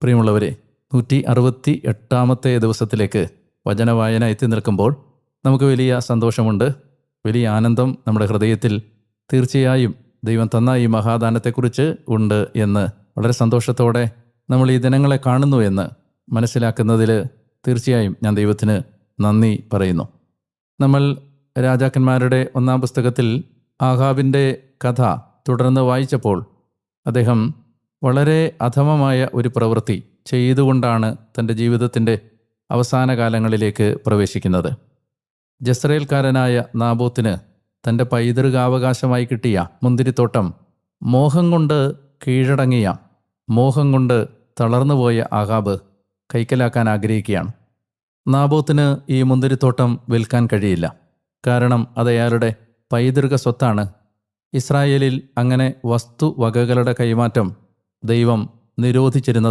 പ്രിയമുള്ളവരെ, 168 ദിവസത്തിലേക്ക് വചനവായന എത്തി നിൽക്കുമ്പോൾ നമുക്ക് വലിയ സന്തോഷമുണ്ട്, വലിയ ആനന്ദം നമ്മുടെ ഹൃദയത്തിൽ തീർച്ചയായും ദൈവം തന്ന ഈ മഹാദാനത്തെക്കുറിച്ച് ഉണ്ട് എന്ന് വളരെ സന്തോഷത്തോടെ നമ്മൾ ഈ ദിനങ്ങളെ കാണുന്നു എന്ന് മനസ്സിലാക്കുന്നതിൽ തീർച്ചയായും ഞാൻ ദൈവത്തിന് നന്ദി പറയുന്നു. നമ്മൾ രാജാക്കന്മാരുടെ 1-ാം പുസ്തകത്തിൽ ആഹാബിൻ്റെ കഥ തുടർന്ന് വായിച്ചപ്പോൾ അദ്ദേഹം വളരെ അധമമായ ഒരു പ്രവൃത്തി ചെയ്തുകൊണ്ടാണ് തൻ്റെ ജീവിതത്തിൻ്റെ അവസാന കാലങ്ങളിലേക്ക് പ്രവേശിക്കുന്നത്. ജസ്രയേൽക്കാരനായ നാബോത്തിന് തൻ്റെ പൈതൃകാവകാശമായി കിട്ടിയ മുന്തിരിത്തോട്ടം മോഹം കൊണ്ട് കീഴടങ്ങിയ, മോഹം കൊണ്ട് തളർന്നുപോയ ആഹാബ് കൈക്കലാക്കാൻ ആഗ്രഹിക്കുകയാണ്. നാബോത്തിന് ഈ മുന്തിരിത്തോട്ടം വിൽക്കാൻ കഴിയില്ല, കാരണം അത് അയാളുടെ പൈതൃക സ്വത്താണ്. ഇസ്രായേലിൽ അങ്ങനെ വസ്തുവകകളുടെ കൈമാറ്റം ദൈവം നിരോധിച്ചിരുന്നതാണ്.